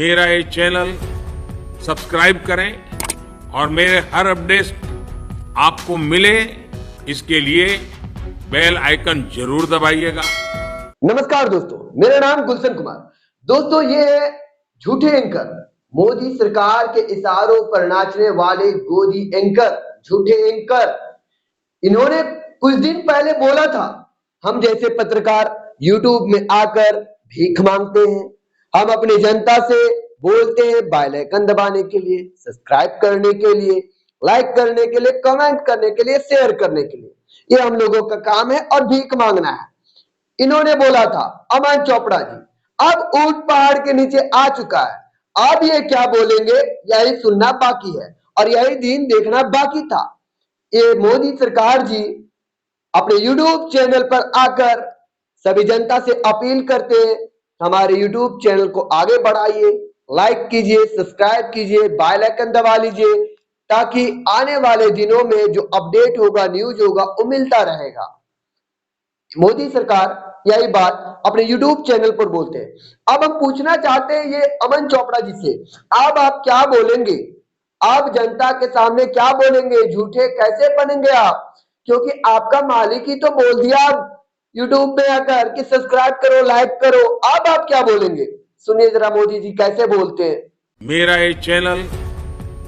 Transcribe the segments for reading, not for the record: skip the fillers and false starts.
मेरा ये channel subscribe करें और मेरे हर अपडेट आपको मिले इसके लिए बेल आइकन जरूर दबाइएगा। नमस्कार दोस्तों, मेरा नाम गुलशन कुमार। दोस्तों, ये है झूठे एंकर, मोदी सरकार के इशारों पर नाचने वाले गोदी एंकर, झूठे एंकर। इन्होंने कुछ दिन पहले बोला था, हम जैसे पत्रकार यूट्यूब में आकर भीख मांगते हैं, हम अपनी जनता से बोलते हैं बेल आइकन दबाने के लिए, सब्सक्राइब करने के लिए, लाइक करने के लिए, कमेंट करने के लिए, शेयर करने के लिए। ये हम लोगों का काम है और भीख मांगना है। इन्होंने बोला था अमन चोपड़ा जी, अब ऊंट पहाड़ के नीचे आ चुका है। अब ये क्या बोलेंगे यही सुनना बाकी है और यही दिन देखना बाकी था। ये मोदी सरकार जी अपने यूट्यूब चैनल पर आकर सभी जनता से अपील करते हैं, हमारे यूट्यूब चैनल को आगे बढ़ाइए, लाइक कीजिए, सब्सक्राइब कीजिए, बेल आइकन दबा लीजिए, ताकि आने वाले दिनों में जो अपडेट होगा, न्यूज होगा, वो मिलता रहेगा। मोदी सरकार यही बात अपने YouTube चैनल पर बोलते हैं। अब हम पूछना चाहते हैं ये अमन चोपड़ा जी से, अब आप क्या बोलेंगे? आप जनता के सामने क्या बोलेंगे? झूठे कैसे बनेंगे आप? क्योंकि आपका मालिक ही तो बोल दिया YouTube में आकर कि सब्सक्राइब करो, लाइक करो। अब आप क्या बोलेंगे? सुनिए जरा मोदी जी कैसे बोलते हैं। मेरा ये चैनल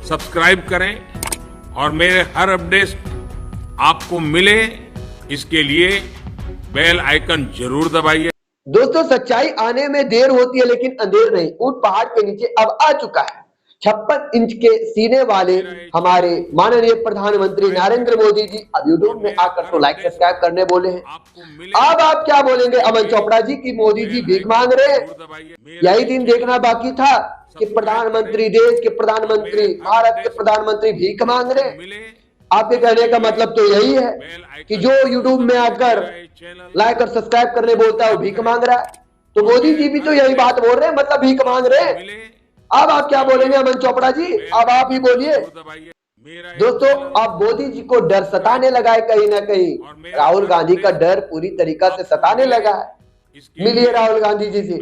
सब्सक्राइब करें और मेरे हर अपडेट आपको मिले इसके लिए बेल आइकन जरूर दबाइए। दोस्तों, सच्चाई आने में देर होती है लेकिन अंधेर नहीं। ऊंट पहाड़ के नीचे अब आ चुका है। 56 इंच के सीने वाले हमारे माननीय प्रधानमंत्री नरेंद्र मोदी जी अब यूट्यूब में आकर तो लाइक सब्सक्राइब करने बोले हैं। अब आप क्या बोलेंगे अमन चोपड़ा जी की मोदी जी भीख मांग रहे हैं? यही दिन देखना बाकी था कि प्रधानमंत्री, देश के प्रधानमंत्री, भारत के प्रधानमंत्री भीख मांग रहे हैं। आपके कहने का मतलब तो यही है कि जो यूट्यूब में आकर लाइक और सब्सक्राइब करने बोलता है वो भीख मांग रहा है। तो मोदी जी भी तो यही बात बोल रहे हैं, मतलब भीख मांग रहे हैं। अब आप क्या बोलेंगे अमन चोपड़ा जी? अब आप ही बोलिए। दोस्तों, अब मोदी जी को डर सताने लगा है कहीं ना कहीं। राहुल गांधी का डर पूरी तरीका से सताने लगा है। मिलिए राहुल गांधी जी से,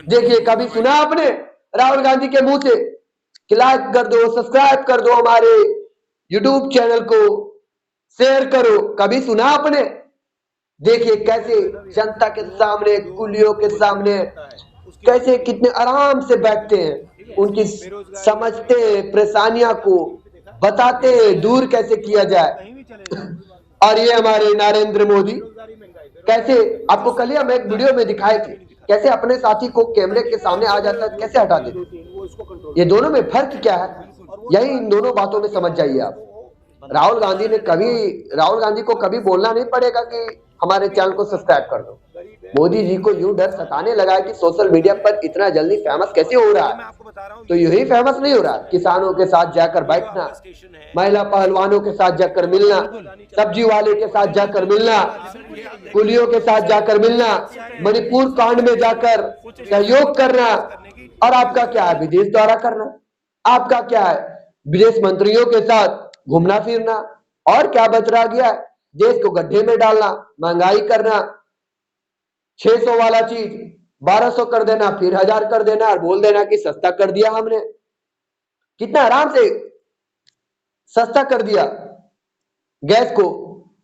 देखिए कभी सुना आपने राहुल गांधी के मुंह से कि लाइक कर दो, सब्सक्राइब कर दो, हमारे यूट्यूब चैनल को शेयर करो? कभी सुना आपने? देखिए कैसे जनता के सामने, कुलियों के सामने कैसे कितने आराम से बैठते हैं, उनकी समझते हैं, परेशानियां को बताते हैं, दूर कैसे किया जाए। और ये हमारे नरेंद्र मोदी कैसे, आपको कल ही हम एक वीडियो में दिखाए थे, कैसे अपने साथी को कैमरे के सामने आ जाता है, कैसे हटा देते। ये दोनों में फर्क क्या है, यही इन दोनों बातों में समझ जाइए आप। राहुल गांधी को कभी बोलना नहीं पड़ेगा कि हमारे चैनल को सब्सक्राइब कर दो। मोदी जी को यूं डर सताने लगा है कि सोशल मीडिया पर इतना जल्दी फेमस कैसे हो रहा है। तो यही फेमस नहीं हो रहा, किसानों के साथ जाकर बैठना, महिला पहलवानों के साथ जाकर मिलना, सब्जी वाले के साथ जाकर मिलना, कुलियों के साथ जाकर मिलना, मणिपुर कांड में जाकर सहयोग करना। और आपका क्या है? विदेश दौरा करना। आपका क्या है? विदेश मंत्रियों के साथ घूमना फिरना। और क्या बच रह गया है? देश को गड्ढे में डालना, महंगाई करना, 600 वाला चीज 1200 कर देना, फिर 1000 कर देना और बोल देना कि सस्ता कर दिया हमने। कितना आराम से सस्ता कर दिया गैस को,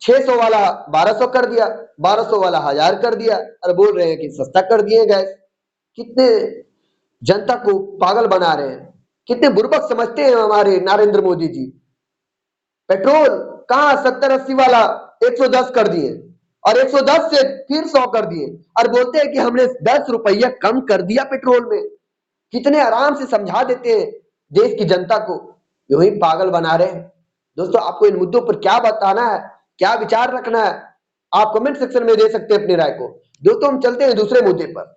600 वाला 1200 कर दिया, 1200 वाला 1000 कर दिया और बोल रहे हैं कि सस्ता कर दिए गैस। कितने जनता को पागल बना रहे हैं, कितने बुर्बक समझते हैं हमारे नरेंद्र मोदी जी। पेट्रोल कहां 70-80 वाला 110 कर दिए और 110 से फिर 100 कर दिए और बोलते हैं कि हमने 10 रुपया कम कर दिया पेट्रोल में। कितने आराम से समझा देते हैं देश की जनता को, यूं ही पागल बना रहे हैं। दोस्तों, आपको इन मुद्दों पर क्या बताना है, क्या विचार रखना है, आप कमेंट सेक्शन में दे सकते हैं अपनी राय को। दोस्तों, हम चलते हैं दूसरे मुद्दे पर।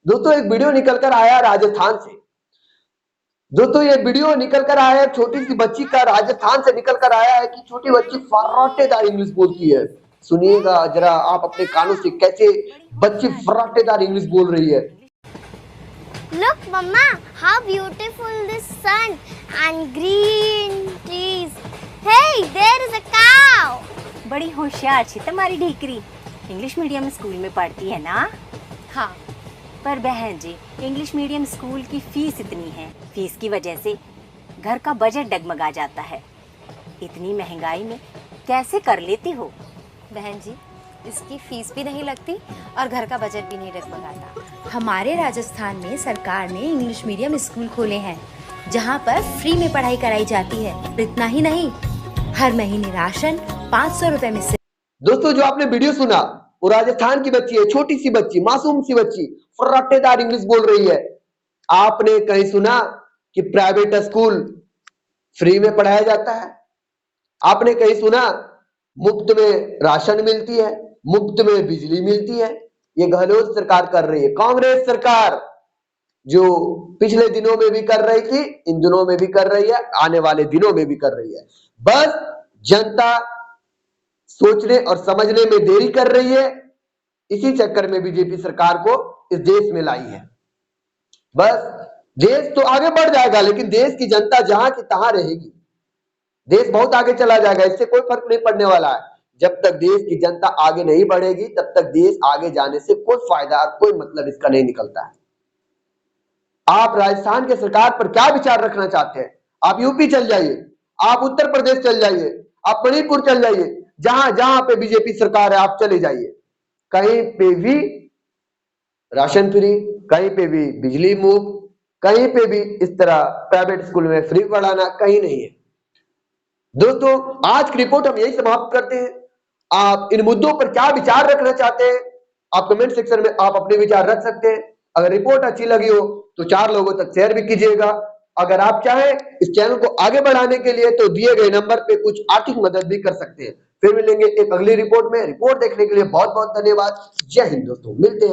दोस्तों, एक वीडियो निकलकर आया राजस्थान से। दोस्तों, ये वीडियो निकल कर आया है छोटी सी बच्ची का, राजस्थान से निकल कर आया है कि छोटी बच्ची फर्राटेदार इंग्लिश बोलती है। सुनिएगा जरा आप अपने कानों से, कैसे बच्ची फर्राटेदार इंग्लिश बोल रही है। Look, Mama, how beautiful this sun and green trees. Hey, there is a cow. बड़ी होशियार थी तुम्हारी ढीकरी। इंग्लिश मीडियम स्कूल में पढ़ती है ना? हाँ, पर बहन जी, इंग्लिश मीडियम स्कूल की फीस इतनी है, फीस की वजह से घर का बजट डगमगा जाता है। इतनी महंगाई में कैसे कर लेती हो? बहन जी, इसकी फीस भी नहीं लगती और घर का बजट भी नहीं डगमगाता। हमारे राजस्थान में सरकार ने इंग्लिश मीडियम स्कूल खोले हैं जहाँ पर फ्री में पढ़ाई कराई जाती है। और इतना ही नहीं, हर महीने राशन 500 रुपए में से। दोस्तों, जो आपने वीडियो सुना वो राजस्थान की बच्ची है, छोटी सी बच्ची, मासूम सी बच्ची, फर्राटेदार इंग्लिश बोल रही है। आपने कहीं सुना कि प्राइवेट स्कूल फ्री में पढ़ाया जाता है? आपने कहीं सुना मुफ्त में राशन मिलती है, मुफ्त में बिजली मिलती है? ये गहलोत सरकार कर रही है, कांग्रेस सरकार, जो पिछले दिनों में भी कर रही थी, इन दिनों में भी कर रही है, आने वाले दिनों में भी कर रही है। बस जनता सोचने और समझने में देरी कर रही है। इसी चक्कर में बीजेपी सरकार को इस देश में लाई है। बस देश तो आगे बढ़ जाएगा, लेकिन देश की जनता जहां की तहां रहेगी। देश बहुत आगे चला जाएगा, इससे कोई फर्क नहीं पड़ने वाला है। जब तक देश की जनता आगे नहीं बढ़ेगी, तब तक देश आगे जाने से कोई फायदा और कोई मतलब इसका नहीं निकलता है। आप राजस्थान के सरकार पर क्या विचार रखना चाहते हैं? आप यूपी चल जाइए, आप उत्तर प्रदेश चल जाइए, आप मणिपुर चल जाइए, जहां जहां पे बीजेपी सरकार है आप चले जाइए, कहीं पे भी राशन फ्री, कहीं पे भी बिजली मुफ्त, कहीं पे भी इस तरह प्राइवेट स्कूल में फ्री पढ़ाना कहीं नहीं है। दोस्तों, आज की रिपोर्ट हम यही समाप्त करते हैं। आप इन मुद्दों पर क्या विचार रखना चाहते हैं, आप कमेंट सेक्शन में आप अपने विचार रख सकते हैं। अगर रिपोर्ट अच्छी लगी हो तो 4 लोगों तक शेयर भी कीजिएगा। अगर आप चाहें इस चैनल को आगे बढ़ाने के लिए तो दिए गए नंबर पे कुछ आर्थिक मदद भी कर सकते हैं। फिर मिलेंगे एक अगली रिपोर्ट में। रिपोर्ट देखने के लिए बहुत बहुत धन्यवाद। जय हिंद दोस्तों, मिलते हैं।